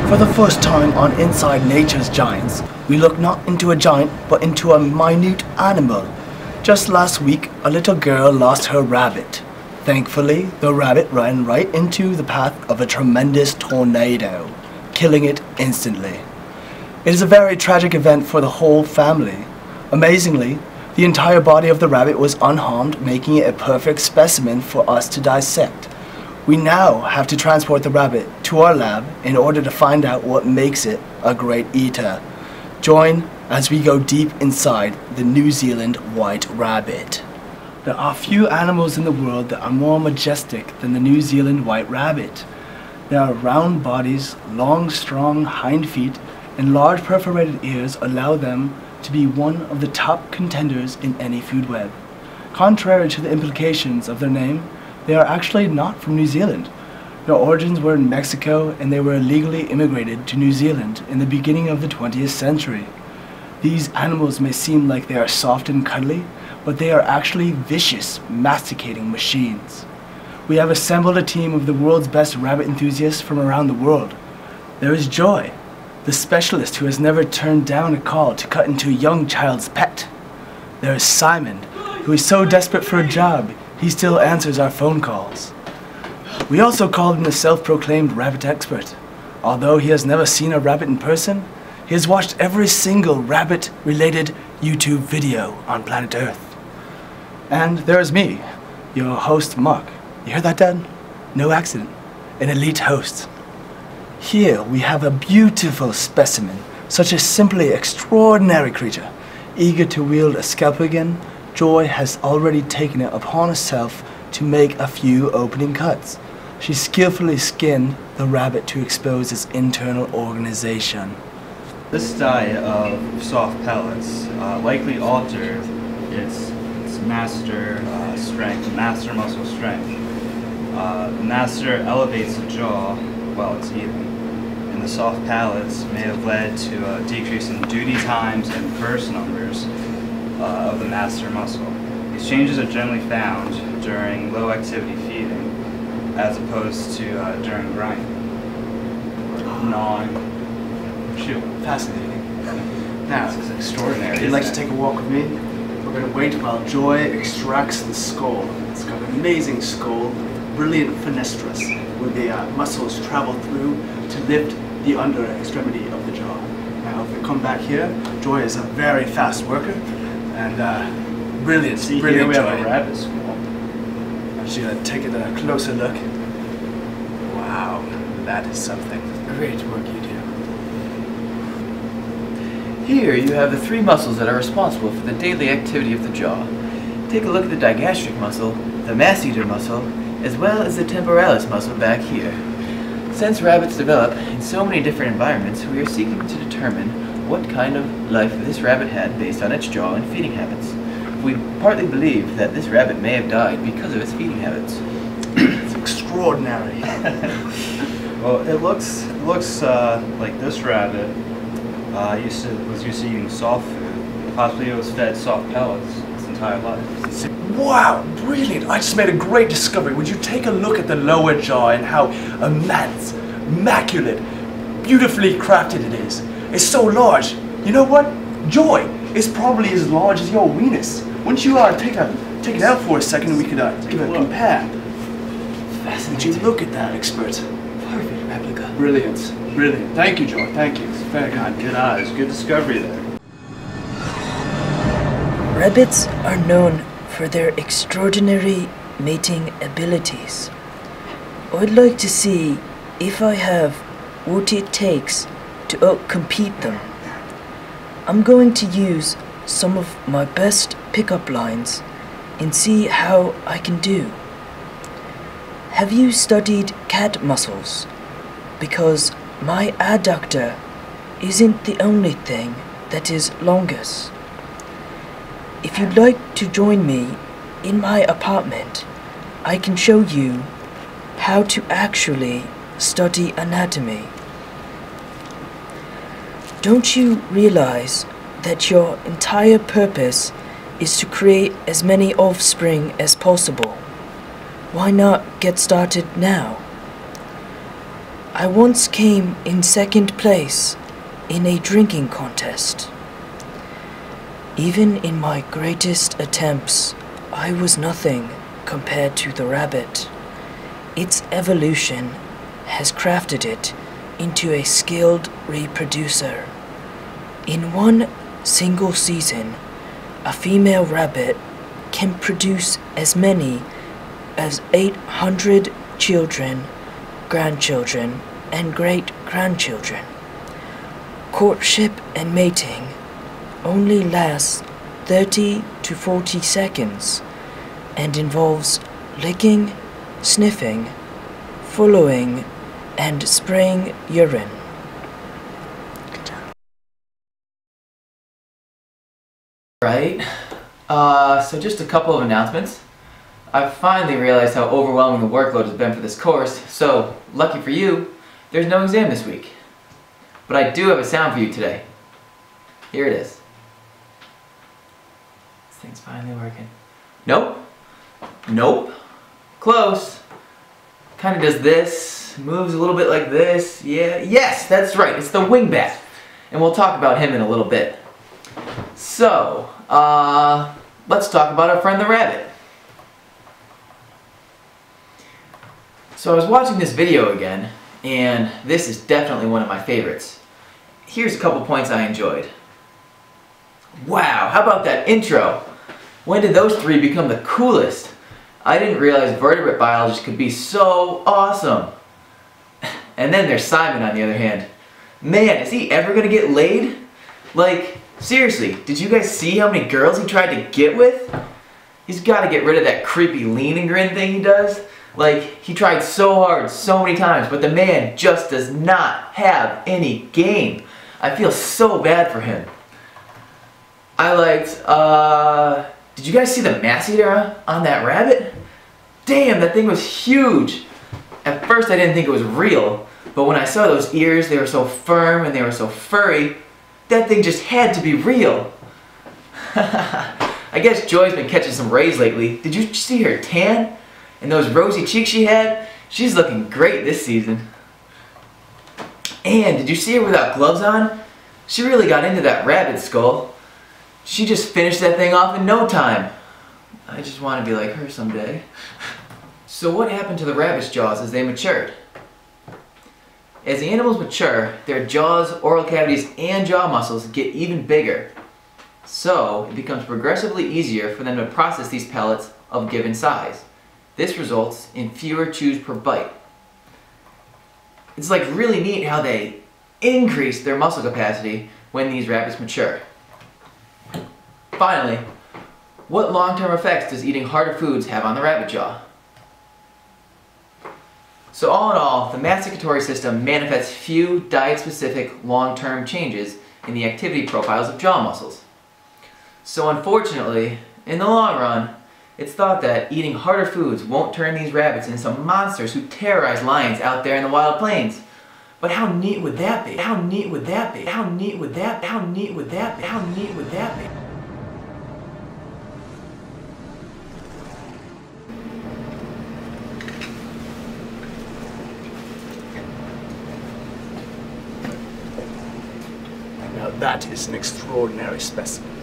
For the first time on Inside Nature's Giants, we look not into a giant, but into a minute animal. Just last week, a little girl lost her rabbit. Thankfully, the rabbit ran right into the path of a tremendous tornado, killing it instantly. It is a very tragic event for the whole family. Amazingly, the entire body of the rabbit was unharmed, making it a perfect specimen for us to dissect. We now have to transport the rabbit to our lab in order to find out what makes it a great eater. Join as we go deep inside the New Zealand white rabbit. There are few animals in the world that are more majestic than the New Zealand white rabbit. Their round bodies, long strong hind feet, and large perforated ears allow them to be one of the top contenders in any food web. Contrary to the implications of their name, they are actually not from New Zealand. Their origins were in Mexico, and they were illegally immigrated to New Zealand in the beginning of the 20th century. These animals may seem like they are soft and cuddly, but they are actually vicious, masticating machines. We have assembled a team of the world's best rabbit enthusiasts from around the world. There is Joy, the specialist who has never turned down a call to cut into a young child's pet. There is Simon, who is so desperate for a job, he still answers our phone calls. We also called in a self-proclaimed rabbit expert. Although he has never seen a rabbit in person, he has watched every single rabbit-related YouTube video on planet Earth. And there is me, your host Mark. You hear that, Dad? No accident. An elite host. Here we have a beautiful specimen, such a simply extraordinary creature. Eager to wield a scalpel again, Joy has already taken it upon herself to make a few opening cuts. She skillfully skinned the rabbit to expose its internal organization. This diet of soft pellets likely altered its master strength, master muscle strength. The master elevates the jaw while it's eating, and the soft pellets may have led to a decrease in duty times and burst numbers of the master muscle. These changes are generally found during low activity feeding as opposed to during grinding or gnawing. Shoot. Fascinating. Now, This is extraordinary. if you'd like to take a walk with me, we're going to wait while Joy extracts the skull. It's got an amazing skull, brilliant fenestras, where the muscles travel through to lift the under extremity of the jaw. Now, if we come back here, Joy is a very fast worker, and brilliant, See, brilliant here we Joy. have a rabbit skull. She's going to take it a closer look. Wow, that is something. Great work you do. Here you have the three muscles that are responsible for the daily activity of the jaw. Take a look at the digastric muscle, the mass-eater muscle, as well as the temporalis muscle back here. Since rabbits develop in so many different environments, we are seeking to determine what kind of life this rabbit had based on its jaw and feeding habits. We partly believe that this rabbit may have died because of its feeding habits. It's extraordinary. Well, it looks like this rabbit was used to eating soft food. Possibly it was fed soft pellets its entire life. Wow, brilliant! I just made a great discovery. Would you take a look at the lower jaw and how immense, immaculate, beautifully crafted it is? It's so large. You know what? Joy is probably as large as your weenus. Wouldn't you take it out for a second and we could give it a compare? Would you look at that, expert? Perfect replica. Brilliant, brilliant. Thank you, Joy. Thank you. It's very kind. Good eyes, good discovery there. Rabbits are known for their extraordinary mating abilities. I'd like to see if I have what it takes to outcompete them. I'm going to use some of my best pickup lines and see how I can do. Have you studied cat muscles? Because my adductor isn't the only thing that is longus. If you'd like to join me in my apartment, I can show you how to actually study anatomy. Don't you realize that your entire purpose is to create as many offspring as possible? Why not get started now? I once came in second place in a drinking contest. Even in my greatest attempts, I was nothing compared to the rabbit. Its evolution has crafted it into a skilled reproducer. In one single season, a female rabbit can produce as many as 800 children, grandchildren, and great-grandchildren. Courtship and mating only lasts 30 to 40 seconds and involves licking, sniffing, following, and spraying urine. Right. So just a couple of announcements. I've finally realized how overwhelming the workload has been for this course, so lucky for you, there's no exam this week. But I do have a sound for you today. Here it is. This thing's finally working. Nope. Nope. Close. Kind of does this, moves a little bit like this. Yeah, yes, that's right, it's the wingbat. And we'll talk about him in a little bit. So, let's talk about our friend the rabbit. So I was watching this video again, and this is definitely one of my favorites. Here's a couple points I enjoyed. Wow, how about that intro? When did those three become the coolest? I didn't realize vertebrate biologists could be so awesome. And then there's Simon on the other hand. Man, is he ever gonna get laid? Like, seriously, did you guys see how many girls he tried to get with? He's gotta get rid of that creepy lean and grin thing he does. Like, he tried so hard, so many times, but the man just does not have any game. I feel so bad for him. I liked, did you guys see the mass eater on that rabbit? Damn, that thing was huge. At first I didn't think it was real, but when I saw those ears, they were so firm and they were so furry, that thing just had to be real. I guess Joy's been catching some rays lately. Did you see her tan? And those rosy cheeks she had? She's looking great this season. And did you see her without gloves on? She really got into that rabbit skull. She just finished that thing off in no time. I just want to be like her someday. So what happened to the rabbit's jaws as they matured? As the animals mature, their jaws, oral cavities, and jaw muscles get even bigger. So it becomes progressively easier for them to process these pellets of given size. This results in fewer chews per bite. It's like really neat how they increase their muscle capacity when these rabbits mature. Finally, what long-term effects does eating harder foods have on the rabbit jaw? So all in all, the masticatory system manifests few diet-specific long-term changes in the activity profiles of jaw muscles. So unfortunately, in the long run, it's thought that eating harder foods won't turn these rabbits into some monsters who terrorize lions out there in the wild plains. But how neat would that be? How neat would that be? How neat would that be? How neat would that be? How neat would that be? Now that is an extraordinary specimen.